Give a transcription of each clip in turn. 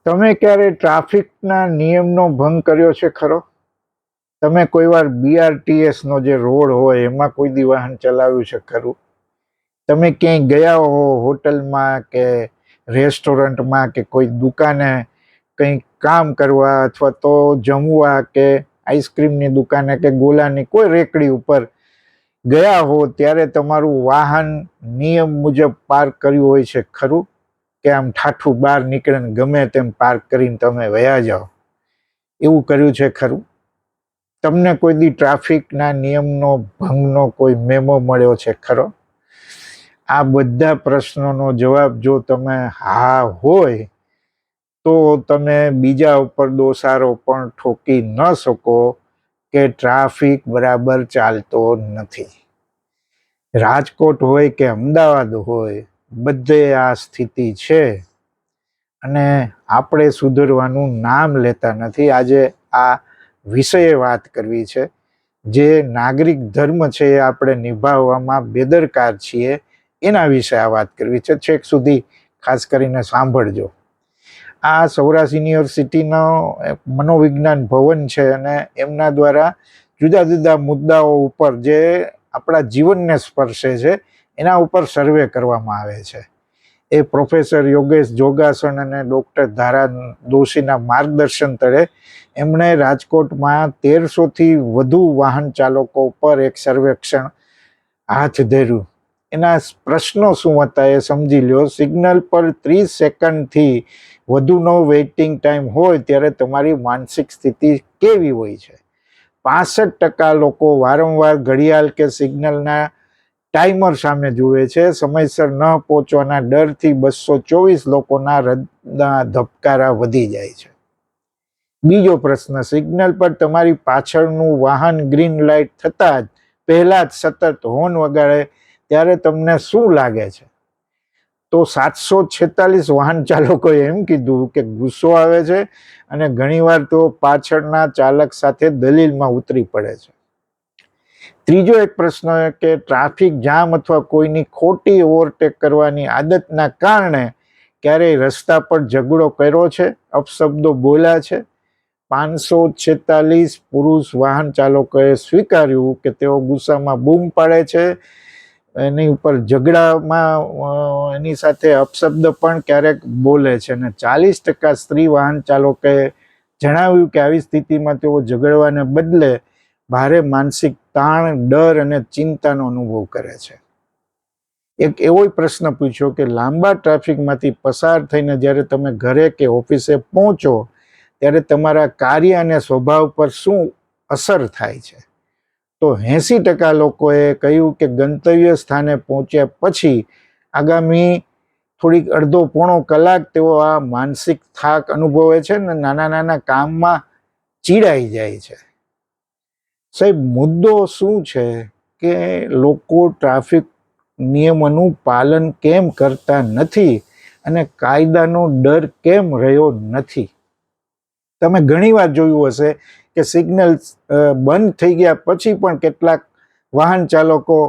તમે ક્યારે ટ્રાફિકના નિયમનો ભંગ કર્યો છે ખરો? તમે કોઈ વાર BRTS નો જે રોડ હોય એમાં કોઈ દી વાહન ચલાવ્યું છે ખરું? તમે ક્યાંય ગયા હો હોટલમાં કે રેસ્ટોરન્ટમાં કે કોઈ દુકાને કંઈક કામ કરવા અથવા તો જમવા કે આઈસ્ક્રીમની દુકાને કે ગોલાની કોઈ રેકડી ઉપર ગયા હો ત્યારે તમારું વાહન નિયમ મુજબ પાર્ક કર્યું હોય છે ખરું? કે આમ ઠાઠું બહાર નીકળે ને ગમે તેમ પાર્ક કરીને તમે વયા જાઓ, એવું કર્યું છે ખરું? તમને કોઈ દી ટ્રાફિકના નિયમનો ભંગનો કોઈ મેમો મળ્યો છે ખરો? આ બધા પ્રશ્નોનો જવાબ જો તમે હા હોય તો તમે બીજા ઉપર દોષારો પણ ઠોકી ન શકો કે ટ્રાફિક બરાબર ચાલતો નથી. રાજકોટ હોય કે અમદાવાદ હોય, બધે આ સ્થિતિ છે અને આપણે સુધરવાનું નામ લેતા નથી. આજે આ વિષયે વાત કરવી છે. જે નાગરિક ધર્મ છે એ આપણે નિભાવવામાં બેદરકાર છીએ, એના વિશે આ વાત કરવી છે. છેક સુધી ખાસ કરીને સાંભળજો. આ સૌરાષ્ટ્ર યુનિવર્સિટીનો મનોવિજ્ઞાન ભવન છે અને એમના દ્વારા જુદા જુદા મુદ્દાઓ ઉપર જે આપણા જીવનને સ્પર્શે છે એના ઉપર સર્વે કરવામાં આવે છે. એ પ્રોફેસર યોગેશ જોગાસન અને ડૉક્ટર ધારા દોશીના માર્ગદર્શન તળે એમણે રાજકોટમાં 1300થી વધુ વાહન ચાલકો પર એક સર્વેક્ષણ હાથ ધર્યું. એના પ્રશ્નો શું હતા એ સમજી લ્યો. સિગ્નલ પર 30 સેકન્ડથી વધુનો વેઇટિંગ ટાઈમ હોય ત્યારે તમારી માનસિક સ્થિતિ કેવી હોય છે? 65% લોકો વારંવાર ઘડિયાળ કે સિગ્નલના ટાઈમર સામે જુએ છે. સમયસર ન પહોંચવાના ડરથી 224 લોકોના હૃદયના ધબકારા વધી જાય છે. બીજો પ્રશ્ન, સિગ્નલ પર તમારી પાછળનું વાહન ગ્રીન લાઇટ થતાં જ પહેલા જ સતત હોર્ન વગાડે ત્યારે તમને શું લાગે છે? તો 746 વાહન ચાલકોએ એમ કીધું કે ગુસ્સો આવે છે અને ઘણીવાર તો પાછળના ચાલક સાથે દલીલમાં ઉતરી પડે છે. ત્રીજો એક પ્રશ્ન કે ટ્રાફિક જામ અથવા કોઈની ખોટી ઓવરટેક કરવાની આદતના કારણે ક્યારેય રસ્તા પર ઝઘડો કર્યો છે, અપશબ્દો બોલ્યા છે? 546 પુરુષ વાહન ચાલકોએ સ્વીકાર્યું કે તેઓ ગુસ્સામાં બૂમ પાડે છે, એની ઉપર ઝઘડામાં એની સાથે અપશબ્દ પણ ક્યારેક બોલે છે. અને 40% સ્ત્રી વાહન ચાલકોએ જણાવ્યું કે આવી સ્થિતિમાં તેઓ ઝઘડવાને બદલે ભારે માનસિક તાણ, ડર અને ચિંતાનો અનુભવ કરે છે. એક એવો પ્રશ્ન પૂછ્યો કે લાંબા ટ્રાફિકમાંથી પસાર થઈને જ્યારે તમે ઘરે કે ઓફિસે પહોંચો ત્યારે તમારા કાર્ય અને સ્વભાવ પર શું અસર થાય છે? તો 80% લોકોએ કહ્યું કે ગંતવ્ય સ્થાને પહોંચ્યા પછી આગામી થોડીક અડધો પોણો કલાક તેઓ આ માનસિક થાક અનુભવે છે ને નાના નાના કામમાં ચીડાઈ જાય છે. સાહેબ, મુદ્દો શું છે કે લોકો ટ્રાફિક નિયમોનું પાલન કેમ કરતા નથી અને કાયદાનો ડર કેમ રહ્યો નથી? તમે ઘણીવાર જોયું હશે કે સિગ્નલ બંધ થઈ ગયા પછી પણ કેટલાક વાહન ચાલકો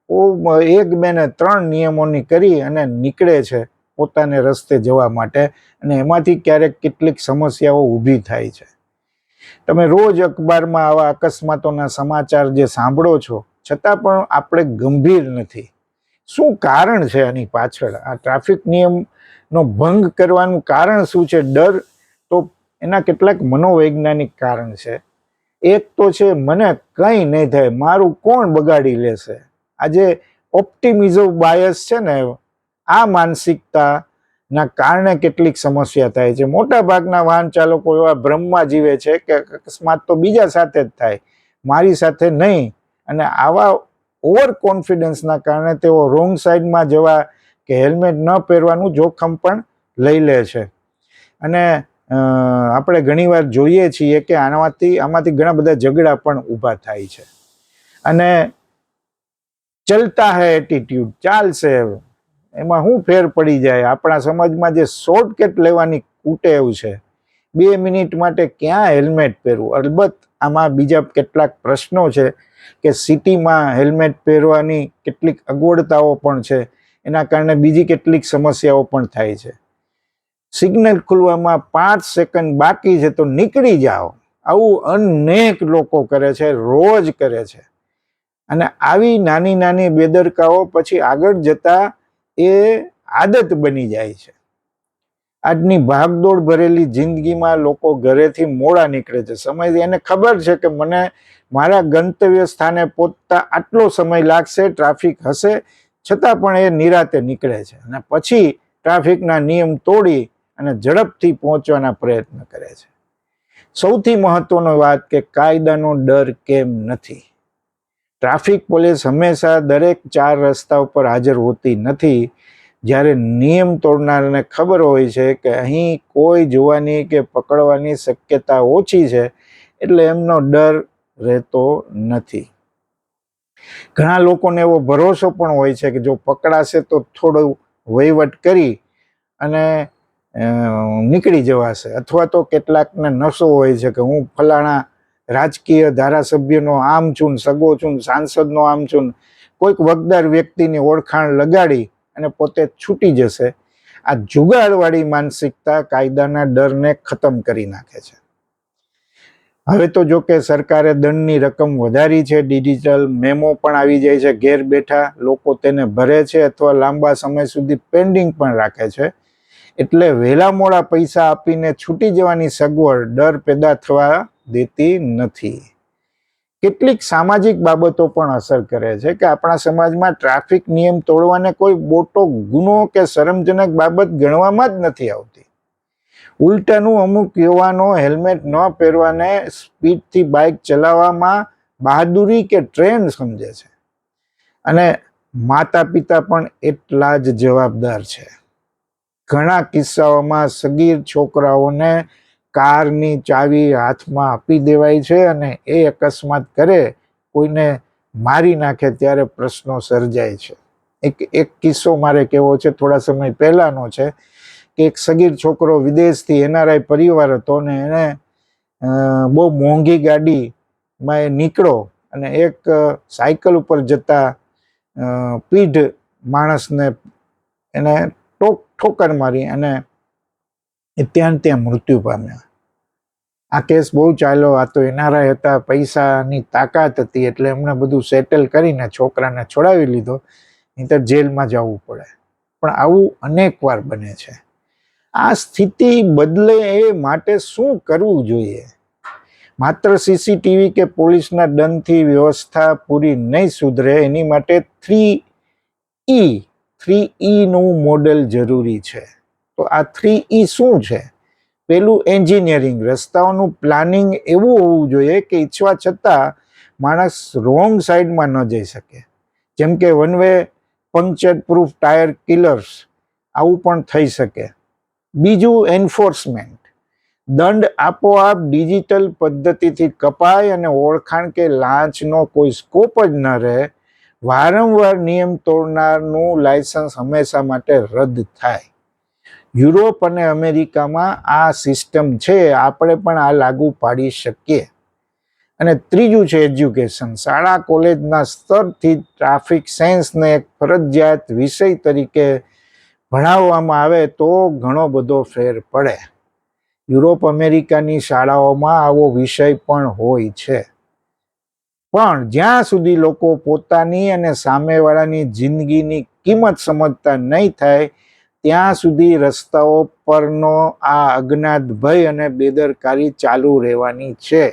1, 2 ને 3 નિયમોની કરી અને નીકળે છે પોતાને રસ્તે જવા માટે, અને એમાંથી ક્યારેક કેટલીક સમસ્યાઓ ઊભી થાય છે. તમે રોજ અખબારમાં આવા અકસ્માતોના સમાચાર જે સાંભળો છો, છતાં પણ આપણે ગંભીર નથી. શું કારણ છે આની પાછળ? આ ટ્રાફિક નિયમનો ભંગ કરવાનું કારણ શું છે? ડર? તો એના કેટલાક મનોવૈજ્ઞાનિક કારણ છે. એક તો છે મને કંઈ નહીં થાય, મારું કોણ બગાડી લેશે. આજે ઓપ્ટિમિઝમ બાયસ છે ને, આ માનસિકતાના કારણે કેટલીક સમસ્યા થાય છે. મોટા ભાગના વાહન ચાલકો એવા ભ્રમમાં જીવે છે કે અકસ્માત તો બીજા સાથે જ થાય, મારી સાથે નહીં. અને આવા ઓવર કોન્ફિડન્સના કારણે તેઓ રોંગ સાઈડમાં જવા કે હેલ્મેટ ન પહેરવાનું જોખમ પણ લઈ લે છે. અને આપણે ઘણીવાર જોઈએ છીએ કે આમાંથી ઘણા બધા ઝઘડા પણ ઊભા થાય છે. અને ચલતા હૈ એટીટ્યુડ, ચાલશે, એમાં શું ફેર પડી જાય? આપણા સમાજમાં જે શોર્ટકટ લેવાની કુટેવ છે, 2 મિનિટ માટે ક્યાં હેલ્મેટ પહેરવું? અલબત્ત આમાં બીજા કેટલાક પ્રશ્નો છે કે સિટીમાં હેલ્મેટ પહેરવાની કેટલીક અગવડતાઓ પણ છે, એના કારણે બીજી કેટલીક સમસ્યાઓ પણ થાય છે. સિગ્નલ ખુલવામાં 5 સેકન્ડ બાકી છે તો નીકળી જાઓ. આવું અનેક લોકો કરે છે, રોજ કરે છે. અને આવી નાની નાની બેદરકારીઓ પછી આગળ જતા એ આદત બની જાય છે. આજની ભાગદોડ ભરેલી જિંદગીમાં લોકો ઘરેથી મોડા નીકળે છે. સમયથી એને ખબર છે કે મને મારા ગંતવ્ય સ્થાને પહોંચતા આટલો સમય લાગશે, ટ્રાફિક હશે, છતાં પણ એ નિરાતે નીકળે છે અને પછી ટ્રાફિકના નિયમ તોડી અને ઝડપથી પહોંચવાના પ્રયત્ન કરે છે. સૌથી મહત્વની વાત કે કાયદાનો ડર કેમ નથી. ટ્રાફિક પોલીસ હંમેશા દરેક 4 રસ્તા ઉપર હાજર હોતી નથી. જ્યારે નિયમ તોડનારને ખબર હોય છે કે અહીં કોઈ જોવાની કે પકડવાની શક્યતા ઓછી છે, એટલે એમનો ડર રહેતો નથી. ઘણા લોકોને એવો ભરોસો પણ હોય છે કે જો પકડાશે તો થોડું વહીવટ કરી અને નીકળી જવાશે, અથવા તો કેટલાકને નશો હોય છે કે હું ફલાણા રાજકીય ધારાસભ્યનો આમ છું, સગો છું, સાંસદનો આમ છું, કોઈક વગદાર વ્યક્તિની ઓળખાણ લગાડી અને પોતે છૂટી જશે. આ જુગાડવાળી માનસિકતા કાયદાના ડરને ખતમ કરી નાખે છે. હવે તો જો કે સરકારે દંડની રકમ વધારી છે. ડિજિટલ મેમો પણ આવી જાય છે ઘેર બેઠા. લોકો તેને ભરે છે અથવા લાંબા સમય સુધી પેન્ડિંગ પણ રાખે છે. એટલે વહેલા મોડા પૈસા આપીને છૂટી જવાની સગવડ ડર પેદા થવા દેતી નથી. કેટલીક સામાજિક બાબતો પણ અસર કરે છે કે આપણા સમાજમાં ટ્રાફિક નિયમ તોડવાને કોઈ મોટો ગુનો કે શરમજનક બાબત ગણવામાં જ નથી આવતી. ઉલટાનું અમુક યુવાનો હેલ્મેટ ન પહેરવાને સ્પીડથી બાઇક ચલાવવામાં બહાદુરી કે ટ્રેન્ડ સમજે છે. અને માતા પિતા પણ એટલા જ જવાબદાર છે. ઘણા કિસ્સાઓમાં સગીર છોકરાઓને કારની ચાવી હાથમાં આપી દેવાય છે અને એ અકસ્માત કરે, કોઈને મારી નાખે ત્યારે પ્રશ્નો સર્જાય છે. એક કિસ્સો મારે કહેવો છે, થોડા સમય પહેલાનો છે કે એક સગીર છોકરો વિદેશથી NRI પરિવાર હતો ને એને બહુ મોંઘી ગાડીમાં એ નીકળો અને એક સાયકલ ઉપર જતા પીઢ માણસને એને ઠોકર મારી અને ત્યાં મૃત્યુ પામ્યા. આ કેસ બહુ ચાલ્યો. આ તો NRI હતા, પૈસાની તાકાત હતી એટલે એમણે બધું સેટલ કરીને છોકરાને છોડાવી લીધો, નહીં તો જેલમાં જવું પડે. પણ આવું અનેક વાર બને છે. આ સ્થિતિ બદલે એ માટે શું કરવું જોઈએ? માત્ર CCTV કે પોલીસના દંડથી વ્યવસ્થા પૂરી નહીં સુધરે. એની માટે 3E નું મોડેલ જરૂરી છે. તો આ 3E શું છે? પેલું એન્જિનિયરિંગ. રસ્તાઓનું પ્લાનિંગ એવું હોવું જોઈએ કે ઈચ્છવા છતાં માણસ રોંગ સાઈડમાં ન જઈ શકે. જેમ કે one way puncture proof tyre killers, આવું પણ થઈ શકે. બીજું એન્ફોર્સમેન્ટ. દંડ આપોઆપ ડિજિટલ પદ્ધતિથી કપાય અને ઓળખાણ કે લાંચનો કોઈ સ્કોપ જ ન રહે. વારંવાર નિયમ તોડનારનું લાયસન્સ હંમેશા માટે રદ થાય. યુરોપ અને અમેરિકામાં આ સિસ્ટમ છે. આપણે પણ આ લાગુ પાડી શકીએ. અને ત્રીજું છે એજ્યુકેશન. શાળા કોલેજના સ્તરથી ટ્રાફિક સેન્સને એક ફરજિયાત વિષય તરીકે ભણાવવામાં આવે તો ઘણો બધો ફેર પડે. યુરોપ અમેરિકાની શાળાઓમાં આવો વિષય પણ હોય છે. પણ જ્યાં સુધી લોકો પોતાની અને સામેવાળાની જિંદગીની કિંમત સમજતા નહીં થાય ત્યાં સુધી રસ્તાઓ પરનો આ અજ્ઞાત ભય અને બેદરકારી ચાલુ રહેવાની છે.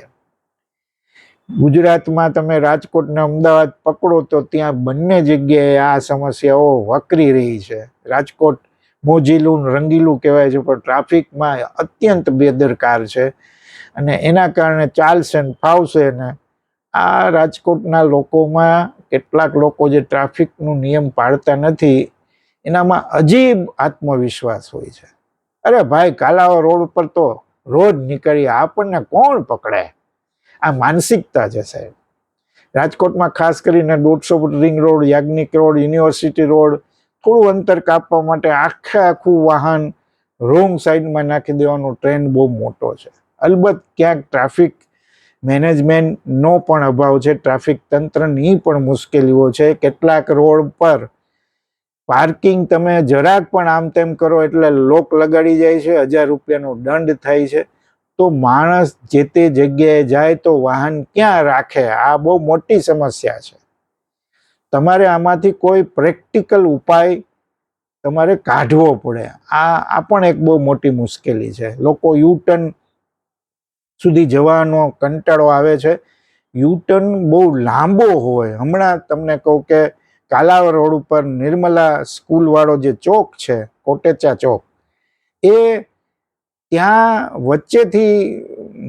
ગુજરાતમાં તમે રાજકોટ ને અમદાવાદ પકડો તો ત્યાં બંને જગ્યાએ આ સમસ્યાઓ વકરી રહી છે. રાજકોટ મોજીલું રંગીલું કહેવાય છે, પણ ટ્રાફિકમાં અત્યંત બેદરકાર છે અને એના કારણે ચાલશે ને ફાવશે ને. આ રાજકોટના લોકોમાં કેટલાક લોકો જે ટ્રાફિકનું નિયમ પાળતા નથી એનામાં અજીબ આત્મવિશ્વાસ હોય છે. અરે ભાઈ, કાલાવા રોડ ઉપર તો રોજ નીકળીએ, આપણને કોણ પકડે? આ માનસિકતા છે સાહેબ. રાજકોટમાં ખાસ કરીને 150 foot ring road, Yagnik road, university road, થોડું અંતર કાપવા માટે આખું વાહન રોંગ સાઈડમાં નાખી દેવાનો ટ્રેન્ડ બહુ મોટો છે. અલબત્ત ક્યાંક ટ્રાફિક મેનેજમેન્ટનો પણ અભાવ છે, ટ્રાફિક તંત્રની પણ મુશ્કેલીઓ છે. કેટલાક રોડ પર પાર્કિંગ તમે જરાક પણ આમ તેમ કરો એટલે લોક લગાડી જાય છે, 1000 રૂપિયાનો દંડ થાય છે. તો માણસ જે તે જગ્યાએ જાય તો વાહન ક્યાં રાખે? આ બહુ મોટી સમસ્યા છે. તમારે આમાંથી કોઈ પ્રેક્ટિકલ ઉપાય તમારે કાઢવો પડે. આ પણ એક બહુ મોટી મુશ્કેલી છે. લોકો યુટર્ન સુધી જવાનો કંટાળો આવે છે. યુટર્ન બહુ લાંબો હોય. હમણાં તમને કહું કે કાલાવડ રોડ ઉપર નિર્મલા સ્કૂલ વાળો જે ચોક છે, કોટેચા ચોક, એ ત્યાં વચ્ચેથી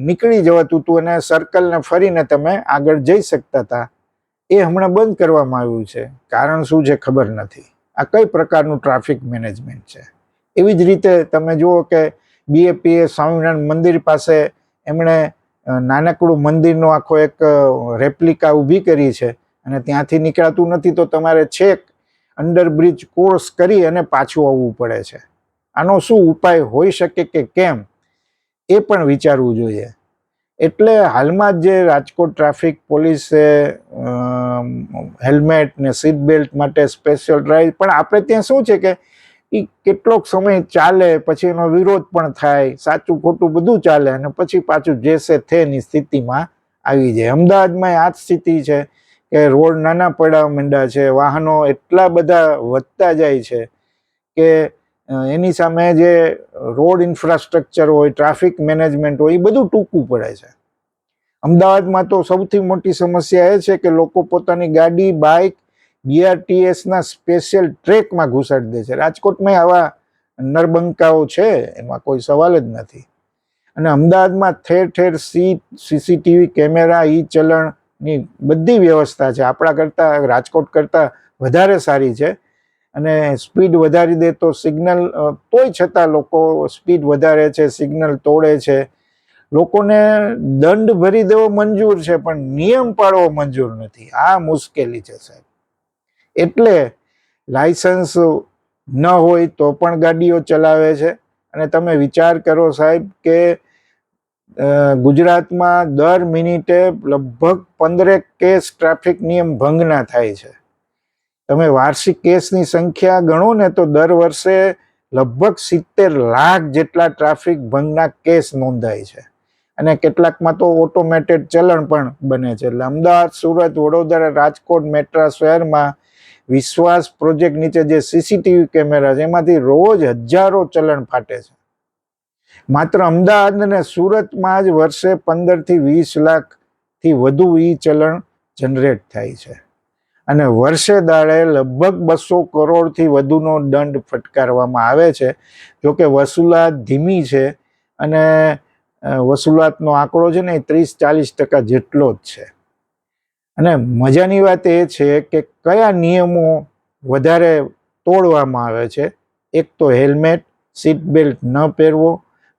નીકળી જવાતું હતું અને સર્કલને ફરીને તમે આગળ જઈ શકતા હતા. એ હમણાં બંધ કરવામાં આવ્યું છે. કારણ શું છે ખબર નથી. આ કઈ પ્રકારનું ટ્રાફિક મેનેજમેન્ટ છે? એવી જ રીતે તમે જુઓ કે BAPS સ્વામિનારાયણ મંદિર પાસે એમણે નાનકડું મંદિરનો આખો એક રેપ્લિકા ઊભી કરી છે અને ત્યાંથી નીકળાતું નથી, તો તમારે છેક અંડરબ્રિજ કોર્સ કરી અને પાછું આવવું પડે છે. આનો શું ઉપાય હોઈ શકે કે કેમ, એ પણ વિચારવું જોઈએ. એટલે હાલમાં જે રાજકોટ ટ્રાફિક પોલીસે હેલ્મેટ ને સીટ બેલ્ટ માટે સ્પેશિયલ ડ્રાઈવ, પણ આપણે ત્યાં શું છે કે એ કેટલોક સમય ચાલે, પછી એનો વિરોધ પણ થાય, સાચું ખોટું બધું ચાલે અને પછી પાછું જેસે થેની સ્થિતિમાં આવી જાય. અમદાવાદમાં આ જ સ્થિતિ છે કે રોડ નાના પડવા માંડ્યા છે, વાહનો એટલા બધા વધતા જાય છે કે એની સામે જે રોડ ઇન્ફ્રાસ્ટ્રક્ચર હોય, ટ્રાફિક મેનેજમેન્ટ હોય, એ બધું ટૂંકું પડે છે. અમદાવાદમાં તો સૌથી મોટી સમસ્યા એ છે કે લોકો પોતાની ગાડી, બાઇક BRTS ના સ્પેશિયલ ટ્રેકમાં ઘુસાડી દે છે. રાજકોટમાં આવા નરબંકાઓ છે, એમાં કોઈ સવાલ જ નથી. અને અમદાવાદમાં ઠેર ઠેર CCTV કેમેરા, ચલણની બધી વ્યવસ્થા છે. આપણા કરતાં, રાજકોટ કરતાં વધારે સારી છે. અને સ્પીડ વધારી દે તો સિગ્નલ, તોય છતાં લોકો સ્પીડ વધારે છે, સિગ્નલ તોડે છે. લોકોને દંડ ભરી દેવો મંજૂર છે, પણ નિયમ પાળવો મંજૂર નથી. આ મુશ્કેલી છે સાહેબ. એટલે લાયસન્સ ન હોય તો પણ ગાડીઓ ચલાવે છે. અને તમે વિચાર કરો સાહેબ કે ગુજરાતમાં દર મિનિટે લગભગ 15 કેસ ટ્રાફિક નિયમ ભંગના થાય છે. તમે વાર્ષિક કેસની સંખ્યા ગણો ને તો દર વર્ષે લગભગ 70 લાખ જેટલા ટ્રાફિક ભંગના કેસ નોંધાય છે. અને કેટલાકમાં તો ઓટોમેટેડ ચલણ પણ બને છે. એટલે અમદાવાદ, સુરત, વડોદરા, રાજકોટ મેટ્રો શહેરમાં વિશ્વાસ પ્રોજેક્ટ નીચે જે CCTV કેમેરા છે, એમાંથી રોજ હજારો ચલણ ફાટે છે. માત્ર અમદાવાદ અને સુરતમાં જ વર્ષે 15 થી 20 લાખથી વધુ ચલણ જનરેટ થાય છે. અને વર્ષે દાડે લગભગ 200 કરોડથી વધુનો દંડ ફટકારવામાં આવે છે. જોકે વસૂલાત ધીમી છે અને વસૂલાતનો આંકડો છે ને 30-40% જેટલો જ છે. અને મજાની વાત એ છે કે કયા નિયમો વધારે તોડવામાં આવે છે. એક તો હેલ્મેટ, સીટ બેલ્ટ ન પહેરવો.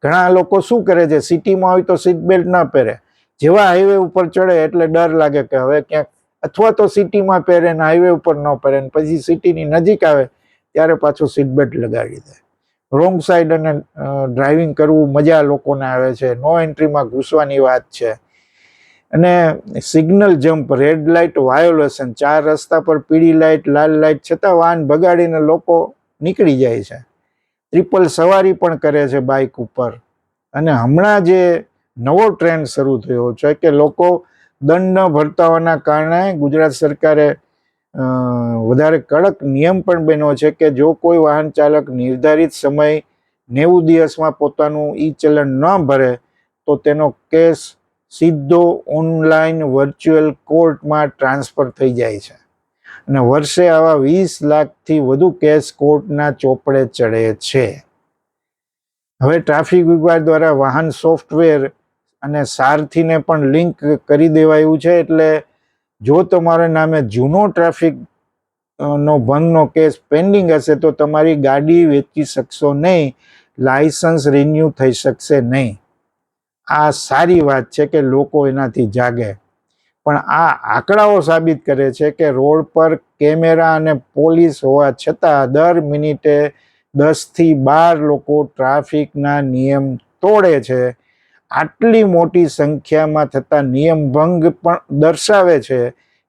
ઘણા લોકો શું કરે છે, સિટીમાં હોય તો સીટ બેલ્ટ ન પહેરે, જેવા હાઈવે ઉપર ચડે એટલે ડર લાગે કે હવે ક્યાંક, અથવા તો સિટીમાં પહેરે ને હાઈવે ઉપર ન પહેરે, પછી સિટીની નજીક આવે ત્યારે પાછું સીટ બેલ્ટ લગાડી દે. રોંગ સાઈડ અને ડ્રાઇવિંગ કરવું મજા લોકોને આવે છે. નો એન્ટ્રીમાં ઘૂસવાની વાત છે. અને signal jump, red light violation, 4 રસ્તા પર પીળી લાઇટ, લાલ લાઇટ છતાં વાહન ભગાડીને લોકો નીકળી જાય છે. ટ્રિપલ સવારી પણ કરે છે બાઇક ઉપર. અને હમણાં જે નવો ટ્રેન્ડ શરૂ થયો છે કે લોકો દંડ ન ભરતા હોવાના કારણે ગુજરાત સરકારે વધારે કડક નિયમ પણ બન્યો છે કે જો કોઈ વાહન ચાલક નિર્ધારિત સમય 90 દિવસમાં પોતાનું ચલણ ન ભરે તો તેનો કેસ સીધો ઓનલાઈન વર્ચ્યુઅલ કોર્ટમાં ટ્રાન્સફર થઈ જાય છે. અને વર્ષે આવા 20 લાખથી વધુ કેસ કોર્ટના ચોપડે ચડે છે. હવે ટ્રાફિક વિભાગ દ્વારા વાહન સોફ્ટવેર અને સારથીને પણ લિંક કરી દેવાયું છે. એટલે જો તમારા નામે જૂનો ટ્રાફિક નો ભંગનો કેસ પેન્ડિંગ હશે તો તમારી ગાડી વેચી શકશો નહીં, લાયસન્સ રિન્યુ થઈ શકશે નહીં. આ સારી વાત છે કે લોકો એનાથી જાગે. પણ આ આંકડાઓ સાબિત કરે છે કે રોડ પર કેમેરા અને પોલીસ હોવા છતાં દર મિનિટે 10 થી 12 લોકો ટ્રાફિકના નિયમ તોડે છે. આટલી મોટી સંખ્યામાં થતા નિયમ ભંગ પણ દર્શાવે છે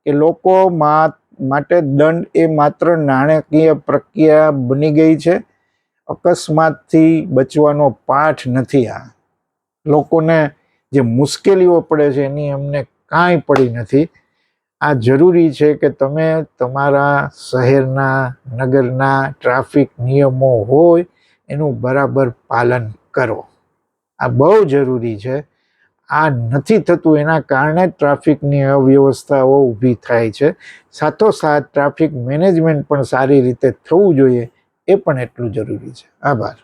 કે લોકો માટે દંડ એ માત્ર નાણાકીય પ્રક્રિયા બની ગઈ છે. અકસ્માતથી બચવાનો પાઠ નથી. આ લોકોને જે મુશ્કેલીઓ પડે છે એની અમને કાંઈ પડી નથી. આ જરૂરી છે કે તમે તમારા શહેરના નગરના ટ્રાફિક નિયમો હોય એનું બરાબર પાલન કરો. આ બહુ જરૂરી છે. આ નથી થતું એના કારણે ટ્રાફિકની અવ્યવસ્થાઓ ઊભી થાય છે. સાથોસાથ ટ્રાફિક મેનેજમેન્ટ પણ સારી રીતે થવું જોઈએ, એ પણ એટલું જરૂરી છે. આભાર.